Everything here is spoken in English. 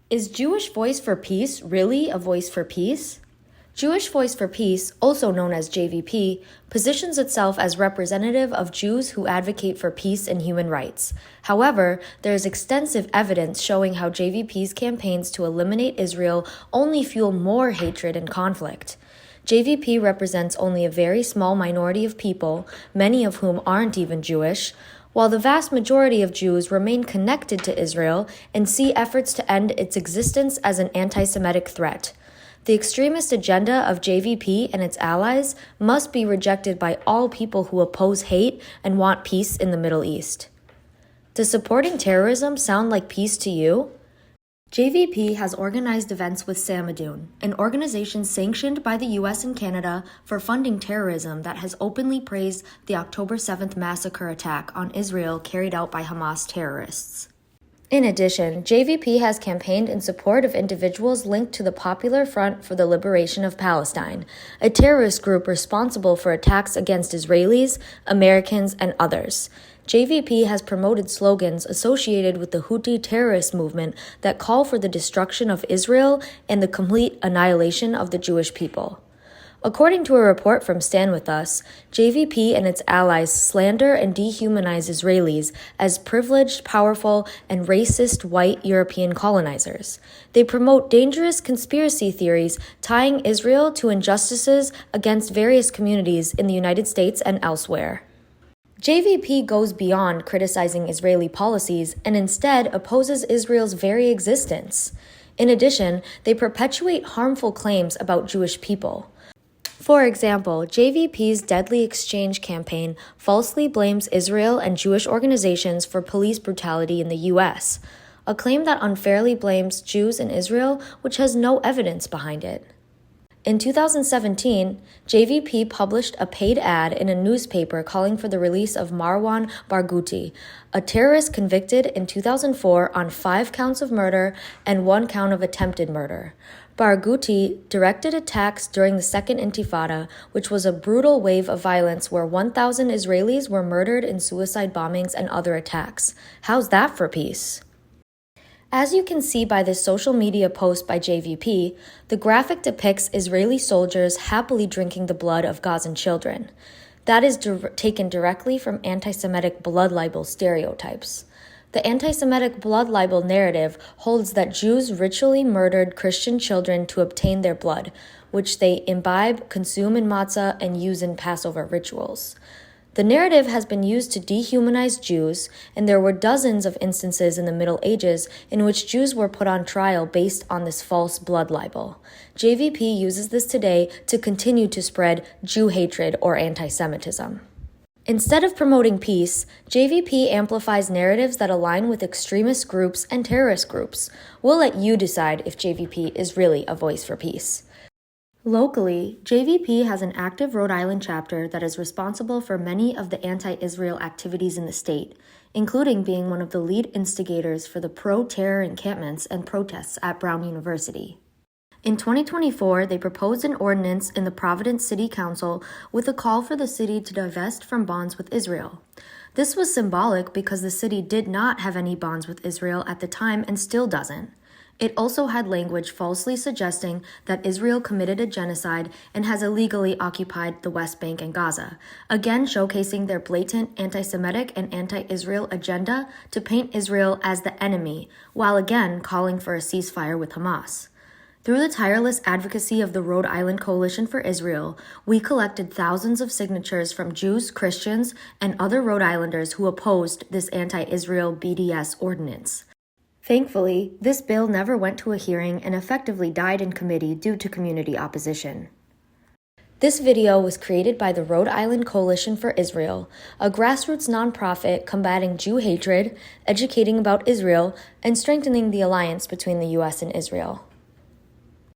Is Jewish Voice for Peace really a voice for peace? Jewish Voice for Peace, also known as JVP, positions itself as representative of Jews who advocate for peace and human rights. However, there is extensive evidence showing how JVP's campaigns to eliminate Israel only fuel more hatred and conflict. JVP represents only a very small minority of people, many of whom aren't even Jewish, while the vast majority of Jews remain connected to Israel and see efforts to end its existence as an anti-Semitic threat. The extremist agenda of JVP and its allies must be rejected by all people who oppose hate and want peace in the Middle East. Does supporting terrorism sound like peace to you? JVP has organized events with Samadoun, an organization sanctioned by the US and Canada for funding terrorism that has openly praised the October 7th massacre attack on Israel carried out by Hamas terrorists. In addition, JVP has campaigned in support of individuals linked to the Popular Front for the Liberation of Palestine, a terrorist group responsible for attacks against Israelis, Americans, and others. JVP has promoted slogans associated with the Houthi terrorist movement that call for the destruction of Israel and the complete annihilation of the Jewish people. According to a report from Stand With Us, JVP and its allies slander and dehumanize Israelis as privileged, powerful, and racist white European colonizers. They promote dangerous conspiracy theories tying Israel to injustices against various communities in the United States and elsewhere. JVP goes beyond criticizing Israeli policies and instead opposes Israel's very existence. In addition, they perpetuate harmful claims about Jewish people. For example, JVP's Deadly Exchange campaign falsely blames Israel and Jewish organizations for police brutality in the U.S., a claim that unfairly blames Jews in Israel, which has no evidence behind it. In 2017, JVP published a paid ad in a newspaper calling for the release of Marwan Barghouti, a terrorist convicted in 2004 on 5 counts of murder and 1 count of attempted murder. Barghouti directed attacks during the Second Intifada, which was a brutal wave of violence where 1,000 Israelis were murdered in suicide bombings and other attacks. How's that for peace? As you can see by this social media post by JVP, the graphic depicts Israeli soldiers happily drinking the blood of Gazan children. That is taken directly from anti-Semitic blood libel stereotypes. The anti-Semitic blood libel narrative holds that Jews ritually murdered Christian children to obtain their blood, which they imbibe, consume in matzah, and use in Passover rituals. The narrative has been used to dehumanize Jews, and there were dozens of instances in the Middle Ages in which Jews were put on trial based on this false blood libel. JVP uses this today to continue to spread Jew hatred or anti-Semitism. Instead of promoting peace, JVP amplifies narratives that align with extremist groups and terrorist groups. We'll let you decide if JVP is really a voice for peace. Locally, JVP has an active Rhode Island chapter that is responsible for many of the anti-Israel activities in the state, including being one of the lead instigators for the pro-terror encampments and protests at Brown University. In 2024, they proposed an ordinance in the Providence City Council with a call for the city to divest from bonds with Israel. This was symbolic because the city did not have any bonds with Israel at the time and still doesn't. It also had language falsely suggesting that Israel committed a genocide and has illegally occupied the West Bank and Gaza, again showcasing their blatant anti-Semitic and anti-Israel agenda to paint Israel as the enemy, while again calling for a ceasefire with Hamas. Through the tireless advocacy of the Rhode Island Coalition for Israel, we collected thousands of signatures from Jews, Christians, and other Rhode Islanders who opposed this anti-Israel BDS ordinance. Thankfully, this bill never went to a hearing and effectively died in committee due to community opposition. This video was created by the Rhode Island Coalition for Israel, a grassroots nonprofit combating Jew hatred, educating about Israel, and strengthening the alliance between the US and Israel.